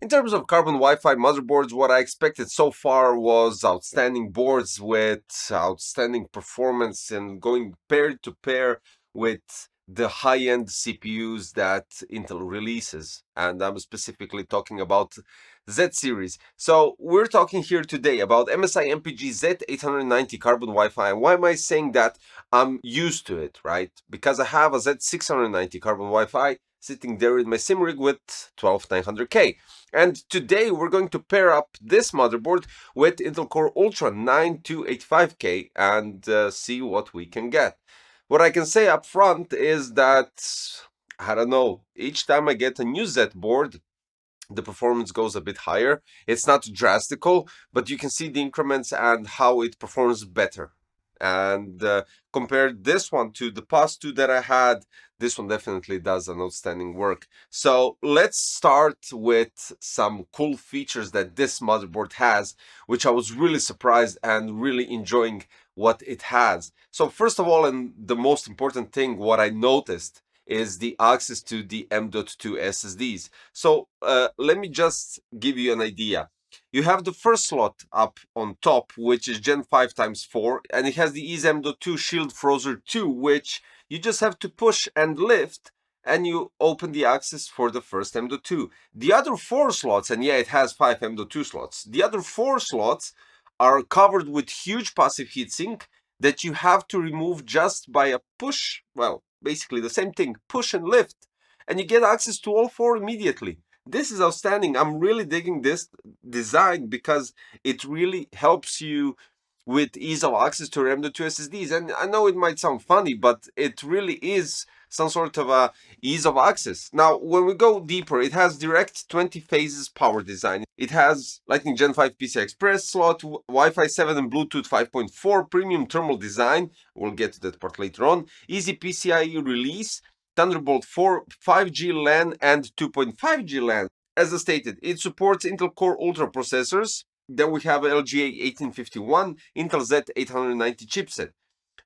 In terms of carbon Wi-Fi motherboards, what I expected so far was outstanding boards with outstanding performance and going pair to pair with the high-end CPUs that Intel releases. And I'm specifically talking about Z series. So we're talking here today about MSI MPG Z890 carbon Wi-Fi. And why am I saying that? I'm used to it, right? Because I have a Z690 carbon Wi-Fi sitting there in my sim rig with 12900K. And today we're going to pair up this motherboard with Intel Core Ultra 9285K and see what we can get. What I can say up front is that, I don't know, each time I get a new Z board, the performance goes a bit higher. It's not drastical, but you can see the increments and how it performs better. And compared this one to the past two that I had, this one definitely does an outstanding work. So let's start with some cool features that this motherboard has, which I was really surprised and really enjoying what it has. So first of all, and the most important thing, what I noticed is the access to the M.2 SSDs. So let me just give you an idea. You have the first slot up on top, which is Gen 5 x 4, and it has the Ease M.2 Shield Frozer 2, which you just have to push and lift, and you open the access for the first M.2. The other 4 slots, and yeah, it has 5 M.2 slots, the other 4 slots are covered with huge passive heatsink that you have to remove just by a push, well, basically the same thing, push and lift, and you get access to all 4 immediately. This is outstanding. I'm really digging this design because it really helps you with ease of access to M.2 SSDs. And I know it might sound funny, but it really is some sort of a ease of access. Now, when we go deeper, it has direct 20 phases power design. It has Lightning Gen 5 PCI Express slot, Wi-Fi 7 and Bluetooth 5.4 premium thermal design. We'll get to that part later on. Easy PCIe release, Thunderbolt 4, 5G LAN, and 2.5G LAN. As I stated, it supports Intel Core Ultra processors. Then we have LGA 1851, Intel Z890 chipset.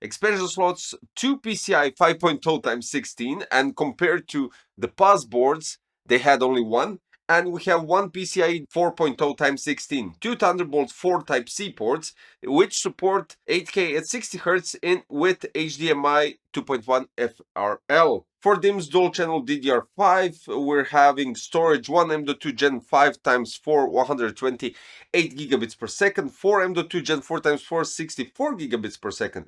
Expansion slots, 2 PCI 5.0 x 16, and compared to the past boards, they had only one. And we have one PCI 4.0 x 16, two Thunderbolt 4 Type-C ports, which support 8K at 60 Hz with HDMI 2.1 FRL. For DIMM's dual-channel DDR5, we're having storage 1 M.2 Gen 5 x 4, 128 gigabits per second, 4 M.2 Gen 4 x 4, 64 gigabits per second.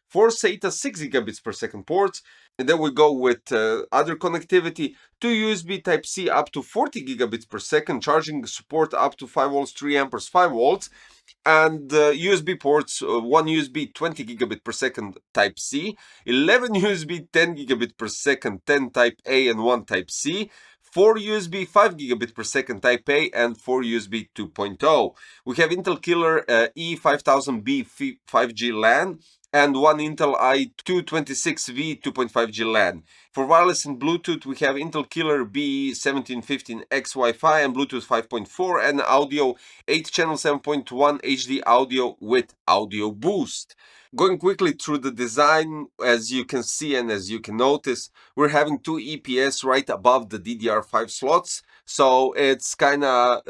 4 SATA 6 gigabits per second ports, and then we go with other connectivity, 2 USB Type-C up to 40 gigabits per second, charging support up to 5 volts, 3 amperes, 5 volts, and USB ports, 1 USB 20 gigabit per second Type-C, 11 USB 10 gigabit per second, 10 Type-A and 1 Type-C, 4 USB 5 gigabit per second Type-A and 4 USB 2.0. We have Intel Killer E5000B 5G LAN, and one Intel i226V 2.5G LAN. For wireless and Bluetooth, we have Intel Killer B1715X Wi-Fi and Bluetooth 5.4 and audio 8-channel 7.1 HD audio with audio boost. Going quickly through the design, as you can see and as you can notice, we're having 2 EPS right above the DDR5 slots, so it's kind of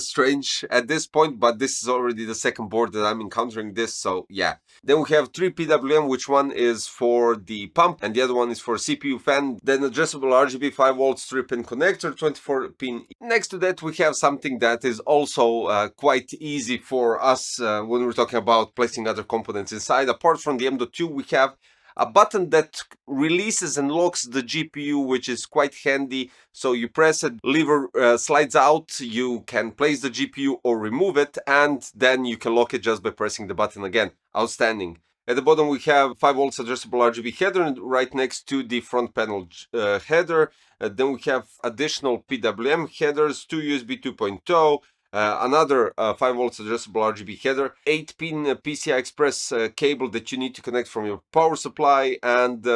strange at this point, but this is already the second board that I'm encountering this, so yeah. Then we have 3 PWM, which one is for the pump and the other one is for CPU fan. Then addressable RGB 5 volt 3-pin connector, 24 pin. Next to that we have something that is also quite easy for us when we're talking about placing other components inside. Apart from the M.2, we have a button that releases and locks the GPU, which is quite handy. So you press it, lever slides out, you can place the GPU or remove it, and then you can lock it just by pressing the button again. Outstanding. At the bottom we have 5 volts addressable RGB header right next to the front panel header. Then we have additional PWM headers, 2 USB 2.0, another 5 volts addressable RGB header, 8-pin PCI Express cable that you need to connect from your power supply, and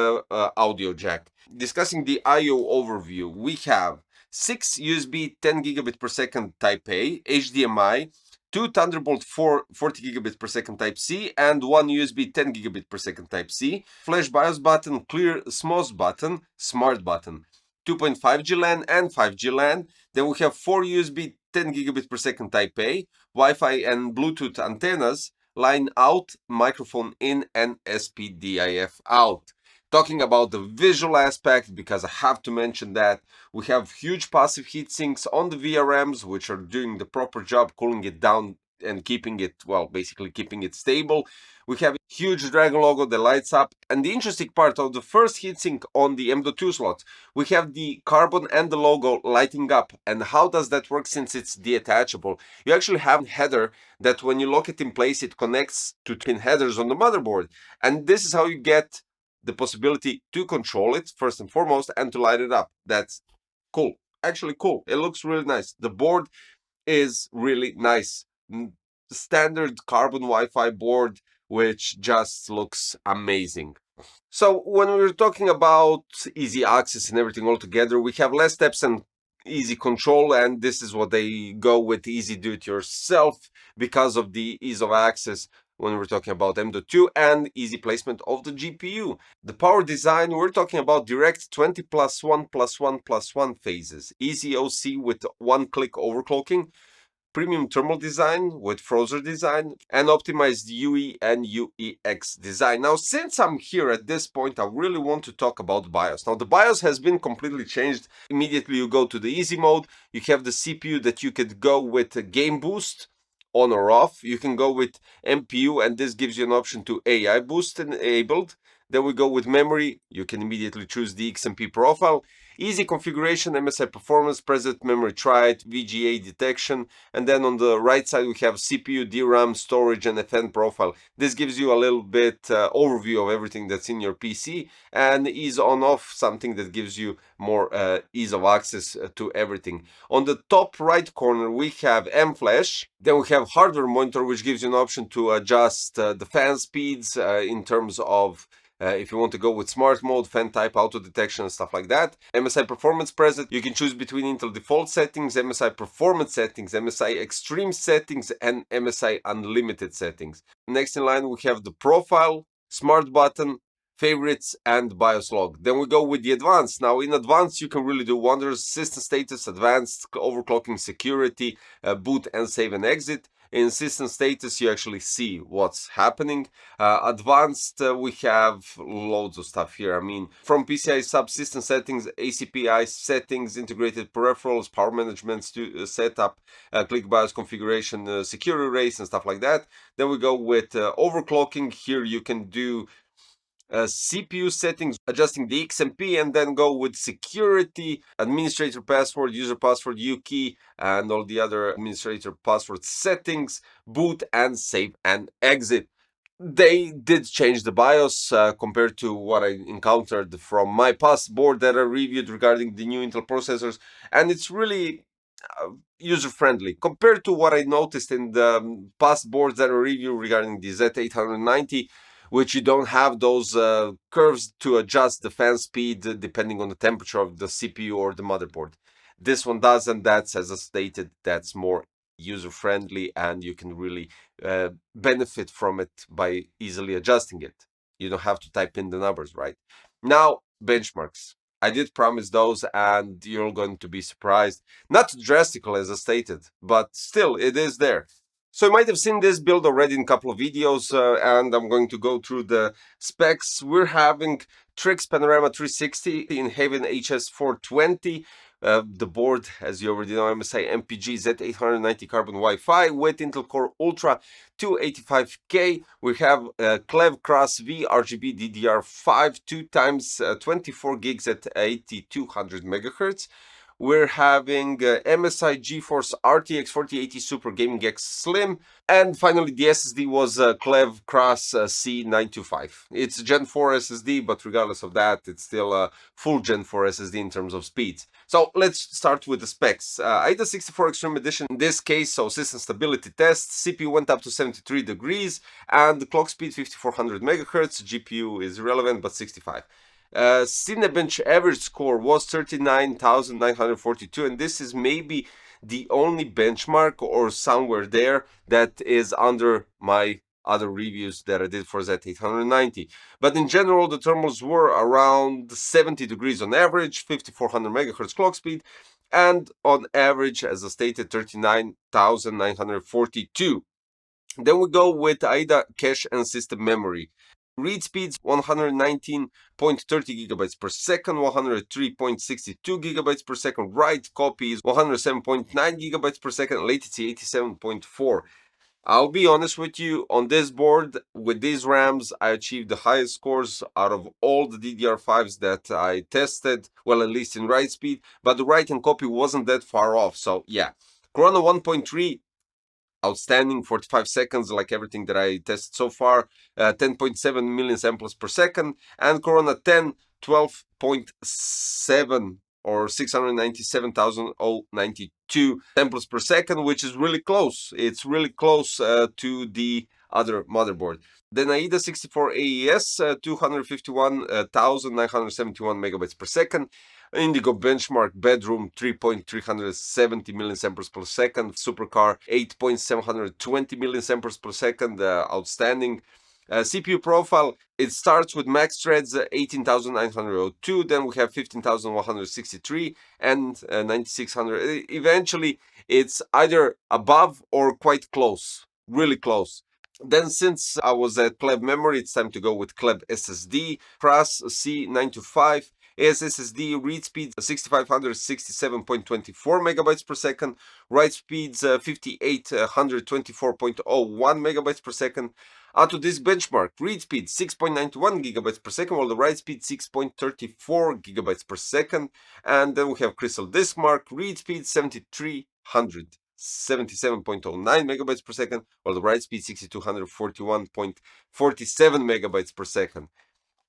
audio jack. Discussing the I/O overview, we have 6 USB 10 gigabit per second Type-A, HDMI, 2 Thunderbolt 4 40 gigabit per second Type-C, and 1 USB 10 gigabit per second Type-C, flash BIOS button, clear SMOS button, smart button. 2.5G LAN and 5G LAN. Then we have 4 USB 10 gigabit per second Type A, Wi-Fi and Bluetooth antennas, line out, microphone in, and SPDIF out. Talking about the visual aspect, because I have to mention that we have huge passive heat sinks on the VRMs, which are doing the proper job cooling it down and keeping it, well, basically keeping it stable. We have a huge Dragon logo that lights up. And the interesting part of the first heatsink on the M.2 slots, we have the carbon and the logo lighting up. And how does that work since it's detachable? You actually have a header that when you lock it in place, it connects to twin headers on the motherboard. And this is how you get the possibility to control it, first and foremost, and to light it up. That's cool. Actually cool. It looks really nice. The board is really nice. Standard carbon Wi-Fi board, which just looks amazing. So when we're talking about easy access and everything all together, we have less steps and easy control, and this is what they go with easy do-it-yourself because of the ease of access when we're talking about M.2 and easy placement of the GPU. The power design, we're talking about direct 20 plus 1 plus 1 plus 1 phases, easy OC with one-click overclocking, premium thermal design with Frozer design, and optimized UE and UEX design. Now, since I'm here at this point, I really want to talk about BIOS. Now, the BIOS has been completely changed. Immediately you go to the easy mode, you have the CPU that you could go with a game boost on or off. You can go with MPU, and this gives you an option to AI boost enabled. Then we go with memory. You can immediately choose the XMP profile. Easy configuration, MSI performance, present memory tried, VGA detection, and then on the right side we have CPU, DRAM, storage, and FN profile. This gives you a little bit overview of everything that's in your PC, and ease on off, something that gives you more ease of access to everything. On the top right corner we have M-Flash. Then we have hardware monitor, which gives you an option to adjust the fan speeds in terms of if you want to go with smart mode, fan type, auto detection, and stuff like that. MSI performance preset, you can choose between Intel default settings, MSI performance settings, MSI extreme settings, and MSI unlimited settings. Next in line we have the profile, smart button, favorites, and BIOS log. Then we go with the advanced. Now in advanced you can really do wonders. System status, advanced, overclocking, security, boot and save and exit. In system status you actually see what's happening. Advanced, we have loads of stuff here. I mean, from PCI subsystem settings, ACPI settings, integrated peripherals, power management setup, click BIOS configuration, secure erase, and stuff like that. Then we go with overclocking. Here you can do CPU settings, adjusting the XMP, and then go with security, administrator password, user password, UKey, and all the other administrator password settings, boot and save and exit. They did change the BIOS compared to what I encountered from my past board that I reviewed regarding the new Intel processors, and it's really user-friendly compared to what I noticed in the past boards that I reviewed regarding the Z890, which you don't have those curves to adjust the fan speed depending on the temperature of the CPU or the motherboard. This one does, and that's, as I stated, that's more user-friendly, and you can really benefit from it by easily adjusting it. You don't have to type in the numbers, right? Now, benchmarks. I did promise those, and you're going to be surprised. Not drastically, as I stated, but still, it is there. So you might have seen this build already in a couple of videos, and I'm going to go through the specs. We're having Trix Panorama 360 in Haven HS420. The board, as you already know, MSI MPG Z890 Carbon Wi-Fi with Intel Core Ultra 285K. We have Clev Cross V RGB DDR5 2 times 24 gigs at 8200 megahertz. We're having MSI GeForce RTX 4080 Super Gaming X Slim. And finally, the SSD was Clev Cross C925. It's a Gen 4 SSD, but regardless of that, it's still a full Gen 4 SSD in terms of speeds. So let's start with the specs. AIDA 64 Extreme Edition, in this case, so system stability test, CPU went up to 73 degrees, and the clock speed 5400 megahertz, GPU is irrelevant, but 65. Cinebench average score was 39,942, and this is maybe the only benchmark or somewhere there that is under my other reviews that I did for Z890. But in general, the thermals were around 70 degrees on average, 5400 megahertz clock speed, and on average, as I stated, 39,942. Then we go with AIDA cache and system memory. Read speeds 119.30 gigabytes per second, 103.62 gigabytes per second. Write copies 107.9 gigabytes per second, latency 87.4. I'll be honest with you, on this board, with these RAMs, I achieved the highest scores out of all the DDR5s that I tested, well, at least in write speed, but the write and copy wasn't that far off, so yeah. Corona 1.3, outstanding, 45 seconds, like everything that I tested so far, 10.7 million samples per second, and Corona 10, 12.7 or 697,092 samples per second, which is really close. It's really close to the other motherboard. Then AIDA 64 AES, 251,971 megabytes per second. Indigo benchmark bedroom 3.370 millisamples per second. Supercar 8.720 millisamples per second. Outstanding. CPU profile, it starts with max threads 18,902, then we have 15,163 and 9,600. Eventually, it's either above or quite close, really close. Then since I was at Kleb Memory, it's time to go with Kleb SSD, Kras C925. SSD read speed 6567.24 megabytes per second, write speeds 5824.01 megabytes per second. Out of this benchmark, read speed 6.91 gigabytes per second, while the write speed 6.34 gigabytes per second. And then we have Crystal Diskmark, read speed 7300. 77.09 megabytes per second, while the write speed 6241.47 megabytes per second.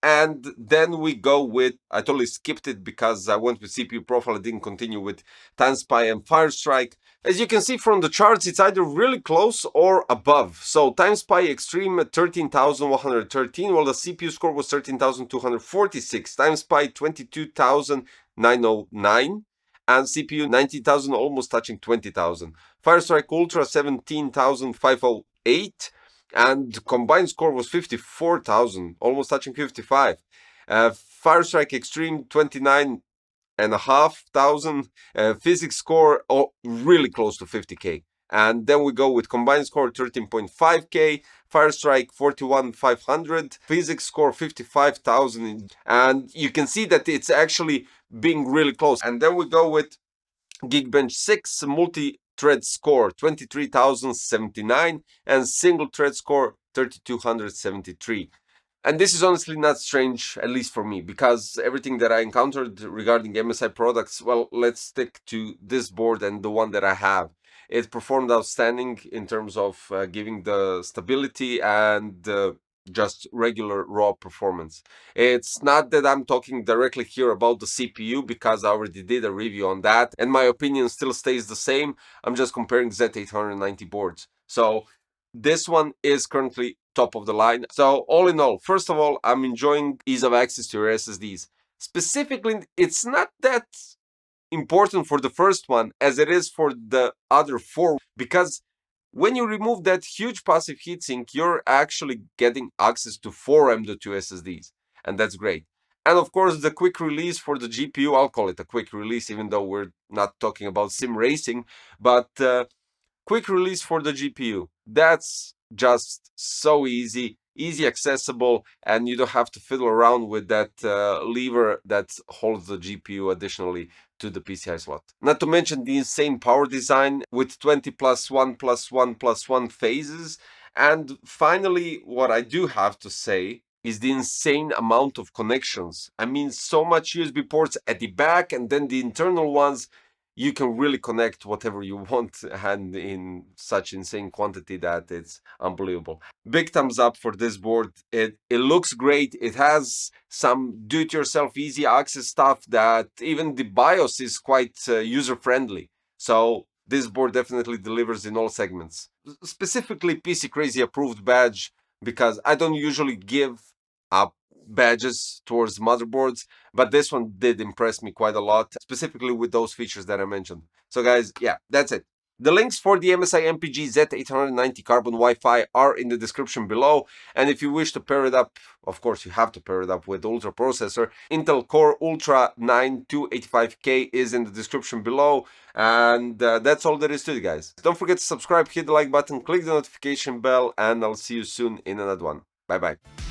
And then we go with, I totally skipped it because I went with CPU profile, I didn't continue with TimeSpy and Firestrike. As you can see from the charts, it's either really close or above. So TimeSpy Extreme at 13,113, while the CPU score was 13,246. TimeSpy 22,909. And CPU 19,000, almost touching 20,000. Firestrike Ultra 17,508, and combined score was 54,000, almost touching 55. Firestrike Extreme 29,500. Physics score really close to 50k. And then we go with combined score 13.5k, Firestrike 41,500, physics score 55,000, and you can see that it's actually being really close. And then we go with Geekbench 6 multi-thread score 23,079 and single thread score 3,273. And this is honestly not strange, at least for me, because everything that I encountered regarding MSI products, well, let's stick to this board and the one that I have. It performed outstanding in terms of giving the stability and just regular raw performance. It's not that I'm talking directly here about the CPU, because I already did a review on that and my opinion still stays the same. I'm just comparing Z890 boards. So this one is currently top of the line. So all in all, first of all, I'm enjoying ease of access to your SSDs. Specifically, it's not that important for the first one as it is for the other four, because when you remove that huge passive heatsink, you're actually getting access to 4 M.2 SSDs, and that's great. And of course, the quick release for the GPU, I'll call it a quick release, even though we're not talking about sim racing, but quick release for the GPU. That's just so easy accessible, and you don't have to fiddle around with that lever that holds the GPU additionally to the PCI slot. Not to mention the insane power design with 20 plus 1 plus 1 plus 1 phases. And finally, what I do have to say is the insane amount of connections. I mean, so much USB ports at the back, and then the internal ones, you can really connect whatever you want, and in such insane quantity that it's unbelievable. Big thumbs up for this board. It looks great. It has some do-it-yourself easy access stuff that even the BIOS is quite user-friendly. So this board definitely delivers in all segments. Specifically PC Crazy approved badge, because I don't usually give up badges towards motherboards, but this one did impress me quite a lot, specifically with those features that I mentioned. So guys, yeah, that's it. The links for the MSI MPG Z890 Carbon Wi-Fi are in the description below, and if you wish to pair it up, of course you have to pair it up with the Ultra processor, Intel Core Ultra 9 285K is in the description below, and that's all there is to it, guys. Don't forget to subscribe, hit the like button, click the notification bell, and I'll see you soon in another one. Bye bye.